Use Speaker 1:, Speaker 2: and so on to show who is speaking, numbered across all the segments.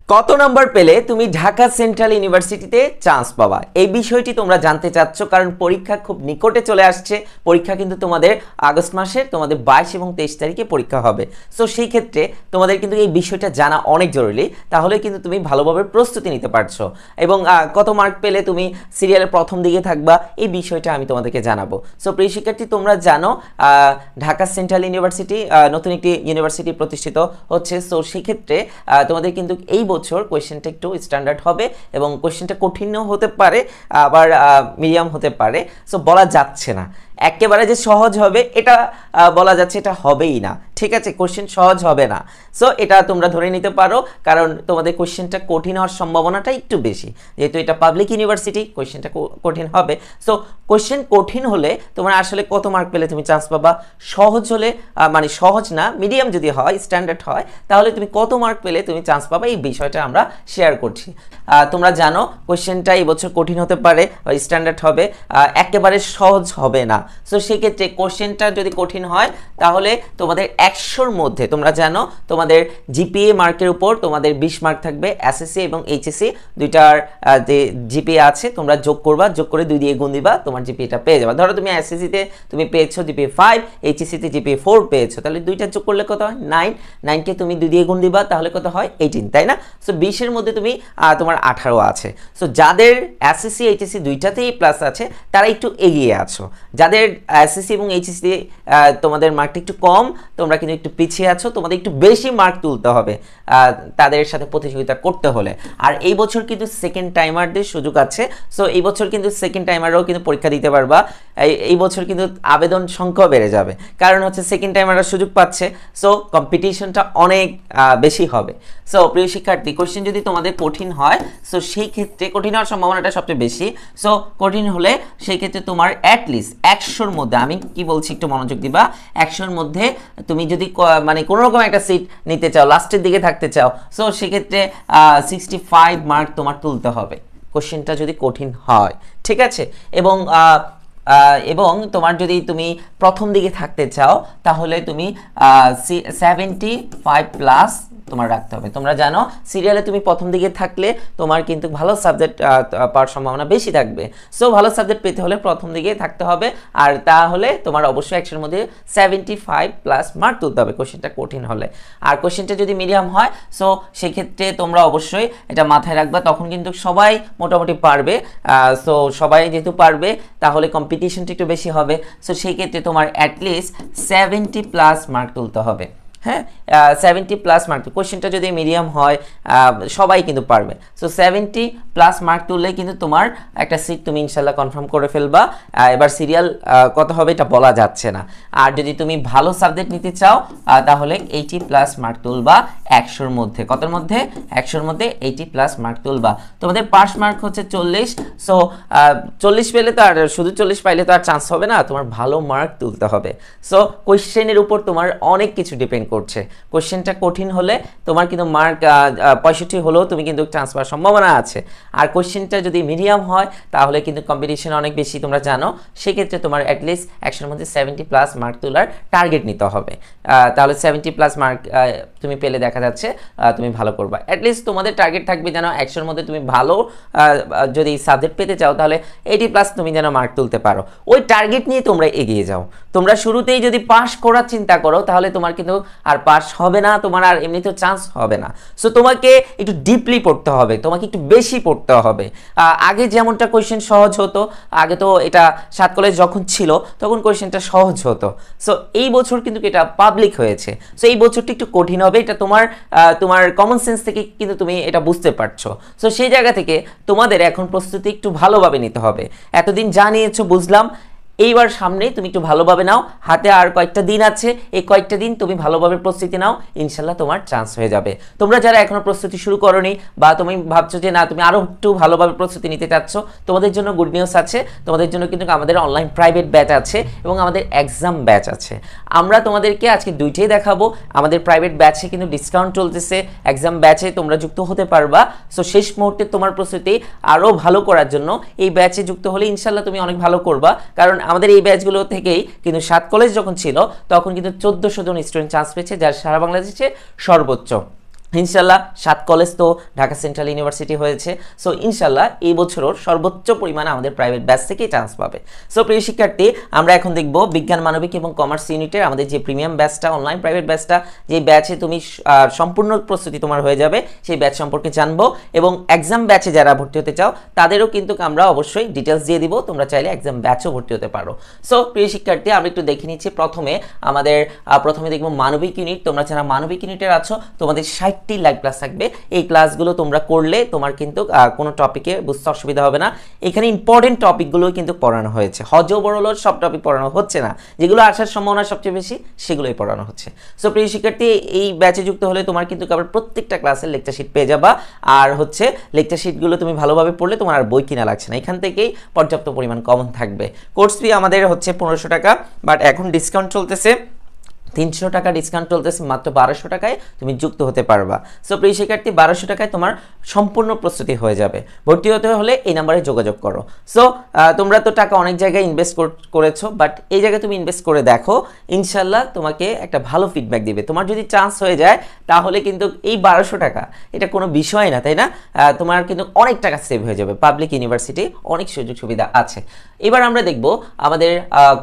Speaker 1: কত নাম্বার পেলে তুমি ঢাকা সেন্ট্রাল ইউনিভার্সিটিতে চান্স পাবা, এই বিষয়টি তোমরা জানতে চাচ্ছ। কারণ পরীক্ষা খুব নিকটে চলে আসছে। পরীক্ষা কিন্তু তোমাদের আগস্ট মাসের তোমাদের 22 এবং 23 তারিখে পরীক্ষা হবে। সো সেই ক্ষেত্রে তোমাদের কিন্তু এই বিষয়টা জানা অনেক জরুরি, তাহলে কিন্তু তুমি ভালোভাবে প্রস্তুতি নিতে পারছো। এবং কত মার্ক পেলে তুমি সিরিয়ালের প্রথম দিকে থাকবা, এই বিষয়টা আমি তোমাদেরকে জানাবো। সো প্রিয় শিক্ষার্থী, তোমরা জানো ঢাকা সেন্ট্রাল ইউনিভার্সিটি নতুন একটি ইউনিভার্সিটি প্রতিষ্ঠিত হচ্ছে। সো সেই ক্ষেত্রে তোমাদের কিন্তু এই বছর কোয়েশ্চেনটা একটু স্ট্যান্ডার্ড হবে এবং কোয়েশ্চেনটা কঠিনও হতে পারে, আবার মিডিয়াম হতে পারে। সো বলা যাচ্ছে না একেবারে যে সহজ হবে, এটা বলা যাচ্ছে এটা হবেই না। ঠিক আছে, কোশ্চেন সহজ হবে না। সো এটা তোমরা ধরে নিতে পারো, কারণ তোমাদের কোশ্চেনটা কঠিন হওয়ার সম্ভাবনাটা একটু বেশি, যেহেতু এটা পাবলিক ইউনিভার্সিটি, কোশ্চেনটা কঠিন হবে। সো কোশ্চেন কঠিন হলে তোমার আসলে কত মার্ক পেলে তুমি চান্স পাবা, সহজ হলে মানে সহজ না, মিডিয়াম যদি হয়, স্ট্যান্ডার্ড হয়, তাহলে তুমি কত মার্ক পেলে তুমি চান্স পাবা, এই বিষয়টা আমরা শেয়ার করছি। তোমরা জানো কোশ্চেনটা এই বছর কঠিন হতে পারে, স্ট্যান্ডার্ড হবে, একেবারে সহজ হবে না। সো সেক্ষেত্রে কোশ্চেনটা যদি কঠিন হয় তাহলে তোমাদের 100-র মধ্যে, তোমরা জানো তোমাদের জিপিএ মার্কের উপর তোমাদের 20 মার্ক থাকবে। এসএসসি এবং এইচএসসি দুইটার যে জিপিএ আছে তোমরা যোগ করবা, যোগ করে 2 দিয়ে গুণ দিবা, তোমার জিপিএটা পেয়ে যাবে। ধরো তুমি এসএসসিতে তুমি পেয়েছো জিপিএ 5, এইচএসসিতে জিপিএ 4 পেয়েছো, তাহলে দুইটা যোগ করলে কত হয় 9, 9কে তুমি 2 দিয়ে গুণ দিবা, তাহলে কত হয় 18, তাই না? সো 20-এর মধ্যে তুমি তোমার 18 আছে। সো যাদের এসএসসি এইচএসসি দুইটাতেই প্লাস আছে তারা একটু এগিয়ে আছো। যাদের এসএসসি এবং এইচএসসি তোমাদের মার্কটা একটু কম, তোমরা কিন্তু একটু পিছিয়ে আছো, তোমাদের একটু বেশি মার্ক তুলতে হবে তাদের সাথে প্রতিযোগিতা করতে হলে। আর এই বছর কিন্তু সেকেন্ড টাইমারদের সুযোগ আছে। সো এই বছর কিন্তু সেকেন্ড টাইমাররাও কিন্তু পরীক্ষা দিতে পারবা। এই বছর কিন্তু আবেদন সংখ্যা বেড়ে যাবে, কারণ হচ্ছে সেকেন্ড টাইমাররা সুযোগ পাচ্ছে। সো কম্পিটিশনটা অনেক বেশি হবে। সো প্রিয় শিক্ষার্থী, কোশ্চেন যদি তোমাদের কঠিন হয়, সো সেই ক্ষেত্রে কঠিন হওয়ার সম্ভাবনাটা সবচেয়ে বেশি। সো কঠিন হলে সেই ক্ষেত্রে তোমার অ্যাটলিস্ট 100-র মধ্যে, আমি কি বলছি একটু মনোযোগ দিবা, 100-র মধ্যে তুমি যদি মানে কোনো রকম একটা সিট নিতে চাও, লাস্টের দিকে থাকতে চাও, সো সেক্ষেত্রে 65 মার্ক তোমার তুলতে হবে কোশ্চেনটা যদি কঠিন হয়। ঠিক আছে, এবং তোমার যদি তুমি প্রথম দিকে থাকতে চাও তাহলে তুমি 75 প্লাস তোমার রাখতে হবে। তোমরা জানো সিরিয়ালে তুমি প্রথম দিকে থাকলে তোমার কিন্তু ভালো সাবজেক্ট পাওয়ার সম্ভাবনা বেশি থাকবে। সো ভালো সাবজেক্ট পেতে হলে প্রথম দিকে থাকতে হবে, আর তাহলে তোমার অবশ্যই 100-এর মধ্যে 75 প্লাস মার্ক তুলতে হবে কোশ্চেনটা কঠিন হলে। আর কোশ্চেনটা যদি মিডিয়াম হয়, সো সেক্ষেত্রে তোমরা অবশ্যই এটা মাথায় রাখবা, তখন কিন্তু সবাই মোটামুটি পারবে। সো সবাই যেহেতু পারবে তাহলে কম্পিটিশনটা একটু বেশি হবে। সো সেই ক্ষেত্রে তোমার অ্যাটলিস্ট 70 প্লাস মার্ক তুলতে হবে। হ্যাঁ, 70 প্লাস মার্ক। কোশ্চেনটা যদি মিডিয়াম হয় সবাই কিন্তু পারবে। সো 70 প্লাস মার্ক তুললে কিন্তু তোমার একটা সিট তুমি ইনশাল্লাহ কনফার্ম করে ফেলবা। এবার সিরিয়াল কত হবে এটা বলা যাচ্ছে না। আর যদি তুমি ভালো সাবজেক্ট নিতে চাও তাহলে 80 প্লাস মার্ক তুলবা 100-র মধ্যে। কতর মধ্যে? 100-র মধ্যে 80 প্লাস মার্ক তুলবা। তোমাদের পাস মার্ক হচ্ছে 40। সো 40 পেলে তো আর শুধু 40 পাইলে তো আর চান্স হবে না, তোমার ভালো মার্ক তুলতে হবে। সো কোশ্চেনের উপর তোমার অনেক কিছু ডিপেন্ড করছে। কোশ্চেনটা কঠিন হলে তোমার কিন্তু মার্ক 65 হলেও তুমি কিন্তু চান্স পাওয়ার সম্ভাবনা আছে। আর কোশ্চেনটা যদি মিডিয়াম হয় তাহলে কিন্তু কম্পিটিশন অনেক বেশি, তোমরা জানো। সেক্ষেত্রে তোমার অ্যাটলিস্ট 100-এর মধ্যে 70 প্লাস মার্ক তোলার টার্গেট নিতে হবে। তাহলে 70 প্লাস মার্ক তুমি পেলে দেখা যাচ্ছে তুমি ভালো করবা। অ্যাটলিস্ট তোমাদের টার্গেট থাকবে যেন 100-এর মধ্যে তুমি ভালো যদি সাবজেক্ট পেতে চাও তাহলে 80 প্লাস তুমি যেন মার্ক তুলতে পারো। ওই টার্গেট নিয়ে তোমরা এগিয়ে যাও। তোমরা শুরুতেই যদি পাস করার চিন্তা করো তাহলে তোমার কিন্তু আর পাস হবে না, তোমার আর এমনিতেও চান্স হবে না। সো তোমাকে একটু ডিপলি পড়তে হবে, তোমাকে একটু বেশি পড়তে হবে। আগে যেমনটা কোয়েশ্চেন সহজ হতো, আগে তো এটা 7 কলেজ যখন ছিল তখন কোয়েশ্চেনটা সহজ হতো। সো এই বছর কিন্তু এটা পাবলিক হয়েছে। সো এই বছরটা একটু কঠিন হবে, এটা তোমার কমন সেন্স থেকে কিন্তু তুমি এটা বুঝতে পারছো। সো সেই জায়গা থেকে তোমাদের এখন প্রস্তুতি একটু ভালোভাবে নিতে হবে। এতদিন যা নিয়েছো বুঝলাম, এইবার সামনে তুমি একটু ভালোভাবে নাও। হাতে আর কয়েকটা দিন আছে, এই কয়েকটা দিন তুমি ভালোভাবে প্রস্তুতি নাও, ইনশাল্লাহ তোমার চান্স হয়ে যাবে। তোমরা যারা এখনো প্রস্তুতি শুরু করোনি বা তুমি ভাবছো যে না তুমি আরও একটু ভালোভাবে প্রস্তুতি নিতে চাচ্ছ, তোমাদের জন্য গুড নিউজ আছে। তোমাদের জন্য কিন্তু আমাদের অনলাইন প্রাইভেট ব্যাচ আছে এবং আমাদের এক্সাম ব্যাচ আছে। আমরা তোমাদেরকে আজকে দুইটাই দেখাবো। আমাদের প্রাইভেট ব্যাচে কিন্তু ডিসকাউন্ট চলতেছে, এক্সাম ব্যাচে তোমরা যুক্ত হতে পারবা। সো শেষ মুহূর্তে তোমার প্রস্তুতি আরও ভালো করার জন্য এই ব্যাচে যুক্ত হলে ইনশাল্লাহ তুমি অনেক ভালো করবা। কারণ আমাদের এই ব্যাচগুলো থেকেই কিন্তু 7 কলেজ যখন ছিল তখন কিন্তু 1400 জন স্টুডেন্ট চান্স পেয়েছে, যার সারা বাংলাদেশে সর্বোচ্চ। ইনশাল্লাহ 7 কলেজ তো ঢাকা সেন্ট্রাল ইউনিভার্সিটি হয়েছে। সো ইনশাল্লাহ এই বছরও সর্বোচ্চ পরিমাণে আমাদের প্রাইভেট ব্যাচ থেকেই চান্স পাবে। সো প্রিয় শিক্ষার্থী, আমরা এখন দেখব বিজ্ঞান, মানবিক এবং কমার্স ইউনিটের আমাদের যে প্রিমিয়াম ব্যাচটা, অনলাইন প্রাইভেট ব্যাচটা, যে ব্যাচে তুমি সম্পূর্ণ প্রস্তুতি তোমার হয়ে যাবে, সেই ব্যাচ সম্পর্কে জানবো। এবং এক্সাম ব্যাচে যারা ভর্তি হতে চাও তাদেরও কিন্তু আমরা অবশ্যই ডিটেলস দিয়ে দিব, তোমরা চাইলে এক্সাম ব্যাচও ভর্তি হতে পারো। সো প্রিয় শিক্ষার্থী, আমরা একটু দেখে নিচ্ছি। প্রথমে দেখবো মানবিক ইউনিট। তোমরা যারা মানবিক ইউনিটের আছো, তোমাদের 60টি লাইভ ক্লাস থাকবে। এই ক্লাসগুলো তোমরা করলে তোমার কিন্তু কোনো টপিকে বুঝতে অসুবিধা হবে না। এখানে ইম্পর্টেন্ট টপিকগুলো কিন্তু পড়ানো হয়েছে, হজ বড়ল সব টপিক পড়ানো হচ্ছে না, যেগুলো আসার সম্ভাবনা সবচেয়ে বেশি সেগুলোই পড়ানো হচ্ছে। সো প্রিয় শিক্ষার্থী, এই ব্যাচে যুক্ত হলে তোমার কিন্তু আবার প্রত্যেকটা ক্লাসের লেকচার শিট পেয়ে যাবা। আর হচ্ছে লেকচার শিটগুলো তুমি ভালোভাবে পড়লে তোমার আর বই কিনা লাগছে না, এখান থেকেই পর্যাপ্ত পরিমাণ কমন থাকবে। কোর্স ফি আমাদের হচ্ছে 1500 টাকা, বাট এখন ডিসকাউন্ট চলতেছে, 300 টাকা ডিসকাউন্ট চলতেছে, মাত্র 1200 টাকায় তুমি যুক্ত হতে পারবা। সো প্রিয় শিক্ষার্থী, 1200 টাকায় তোমার সম্পূর্ণ প্রস্তুতি হয়ে যাবে। ভর্তি হতে হলে এই নাম্বারে যোগাযোগ করো। সো তোমরা তো টাকা অনেক জায়গায় ইনভেস্ট করেছো, বাট এই জায়গায় তুমি ইনভেস্ট করে দেখো, ইনশাল্লাহ তোমাকে একটা ভালো ফিডব্যাক দিবে। তোমার যদি চান্স হয়ে যায় তাহলে কিন্তু এই 1200 টাকা এটা কোনো বিষয় না, তাই না? তোমার কিন্তু অনেক টাকা সেভ হয়ে যাবে। পাবলিক ইউনিভার্সিটি অনেক সুযোগ সুবিধা আছে। এবার আমরা দেখব আমাদের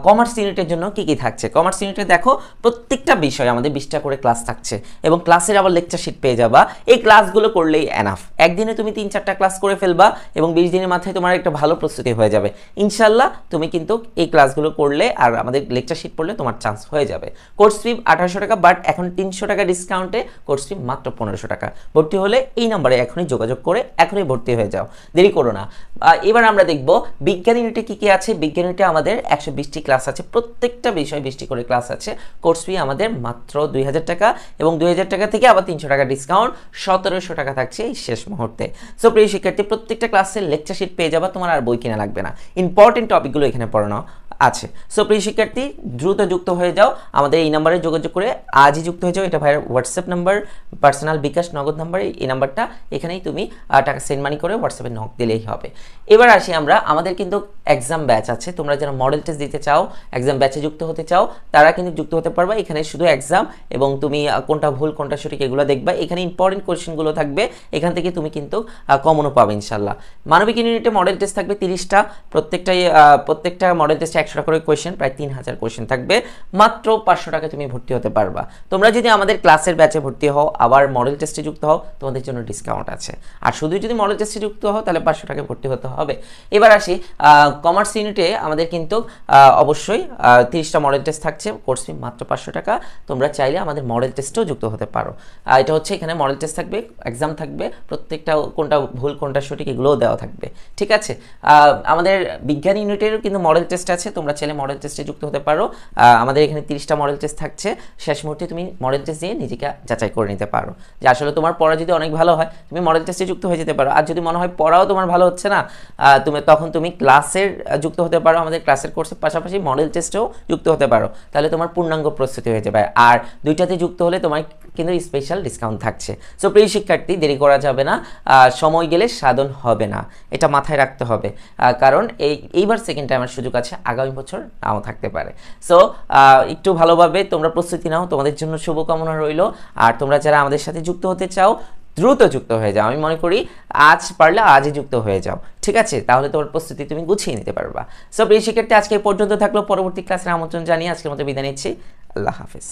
Speaker 1: কমার্স ইউনিটের জন্য কি কি থাকছে। কমার্স ইউনিটে দেখো প্রত্যেকটা বিষয় আমাদের 20টা করে ক্লাস থাকছে, এবং ক্লাসের আবার লেকচার শিট পেয়ে যাবা। এই ক্লাসগুলো করলেই এনাফ, একদিনে তুমি 3-4টা ক্লাস করে ফেলবা এবং 20 দিনের মাথায় তোমার একটা ভালো প্রস্তুতি হয়ে যাবে। ইনশাল্লাহ তুমি কিন্তু এই ক্লাসগুলো করলে আর আমাদের লেকচার শিট পড়লে তোমার চান্স হয়ে যাবে। কোর্স ফি 1800 টাকা, বাট এখন 300 টাকা ডিসকাউন্টে কোর্স ফি মাত্র 1500 টাকা। ভর্তি হলে এই নম্বরে এখনই যোগাযোগ করে এখনই ভর্তি হয়ে যাও, দেরি করো না। এবার আমরা দেখব বিজ্ঞান ইউনিটে কি কি আছে। বিজ্ঞান ইউনিটে আমাদের 120টি ক্লাস আছে, প্রত্যেকটা বিষয় 20টি করে ক্লাস আছে। কোর্স ফি আমাদের মাত্র 2000 টাকা, এবং 2000 টাকা থেকে আবার 300 টাকা ডিসকাউন্ট, 1700 টাকা থাকছে এই শেষ মুহূর্তে। সো প্রিয় শিক্ষার্থী, প্রত্যেকটা ক্লাসের লেকচার শিট পেয়ে যাবা, তোমার আর বই কিনা লাগবে না, ইম্পর্টেন্ট টপিকগুলো এখানে পড়ানো আছে। সো প্রিয় শিক্ষার্থী, দ্রুত যুক্ত হয়ে যাও, আমাদের এই নাম্বারে যোগাযোগ করে আজই যুক্ত হয়ে যাও। এটা ভাইয়ের হোয়াটসঅ্যাপ নাম্বার, পার্সোনাল বিকাশ নগদ নাম্বার, এই নাম্বারটা, এখানেই তুমি টাকা সেন্ড মানি করে হোয়াটসঅ্যাপে নক দিলেই হবে। এবার আসি আমরা, আমাদের কিন্তু এক্সাম ব্যাচ আছে। তোমরা যারা মডেল টেস্ট দিতে চাও, এক্সাম ব্যাচে যুক্ত হতে চাও, তারা কিন্তু যুক্ত হতে পারবা। এখানে শুধু এক্সাম এবং তুমি কোনটা ভুল কোনটা সঠিক এগুলো দেখবা। এখানে ইম্পর্টেন্ট কোয়েশ্চেনগুলো থাকবে, এখান থেকে তুমি কিন্তু কমনও পাবে ইনশাল্লাহ। মানবিক ইউনিটে মডেল টেস্ট থাকবে 30টা, প্রত্যেকটা মডেল টেস্টে 100টা করে কোয়েশ্চেন, প্রায় 3000 কোয়েশ্চেন থাকবে। মাত্র 500 টাকা তুমি ভর্তি হতে পারবা। তোমরা যদি আমাদের ক্লাসের ব্যাচে ভর্তি হও আবার মডেল টেস্টে যুক্ত হও, তোমাদের জন্য ডিসকাউন্ট আছে। আর শুধু যদি মডেল টেস্টে যুক্ত হও তাহলে 500 টাকায় ভর্তি হতে হবে। এবার আসি কমার্স ইউনিটে আমাদের কিন্তু অবশ্যই 30টা মডেল টেস্ট থাকছে, কোর্স ফি মাত্র 500 টাকা। তোমরা চাইলে আমাদের মডেল টেস্টেও যুক্ত হতে পারো। এটা হচ্ছে এখানে মডেল টেস্ট থাকবে, এক্সাম থাকবে, প্রত্যেকটা কোনটা ভুল কোনটা সঠিক এগুলোও দেওয়া থাকবে, ঠিক আছে? আমাদের বিজ্ঞান ইউনিটেরও কিন্তু মডেল টেস্ট আছে, তোমরা চাইলে মডেল টেস্টে যুক্ত হতে পারো। আমাদের এখানে 30টা মডেল টেস্ট থাকছে, শেষ মুহূর্তে তুমি মডেল টেস্ট দিয়ে নিজেকে যাচাই করে নিতে পারো যে আসলে তোমার পড়া যদি অনেক ভালো হয় তুমি মডেল টেস্টে যুক্ত হয়ে যেতে পারো। আর যদি মনে হয় পড়াও তোমার ভালো হচ্ছে না, তখন তুমি ক্লাসের যুক্ত হতে পারো, আমাদের ক্লাসের কোর্সের পাশাপাশি মডেল টেস্টেও যুক্ত হতে পারো, তাহলে তোমার পূর্ণাঙ্গ প্রস্তুতি হয়ে যাবে। আর দুইটাতে যুক্ত হলে তোমার কিন্তু স্পেশাল ডিসকাউন্ট থাকছে। সো প্রিয় শিক্ষার্থী, দেরি করা যাবে না, সময় গেলে সাধন হবে না, এটা মাথায় রাখতে হবে। কারণ এইবার সেকেন্ড টাইমের সুযোগ আছে, আগামী বছর নাও থাকতে পারে। সো একটু ভালোভাবে তোমরা প্রস্তুতি নাও, তোমাদের জন্য শুভকামনা রইল। আর তোমরা যারা আমাদের সাথে যুক্ত হতে চাও দ্রুত যুক্ত হয়ে যাও, আমি মনে করি আজ পারলে আজই যুক্ত হয়ে যাও, ঠিক আছে? তাহলে তোমার প্রস্তুতি তুমি গুছিয়ে নিতে পারবা। সো প্রিয় শিক্ষার্থী, আজকে এই পর্যন্ত থাকলো, পরবর্তী ক্লাসের আমন্ত্রণ জানিয়ে আজকের মতো বিদায় নিচ্ছি। আল্লাহ হাফেজ।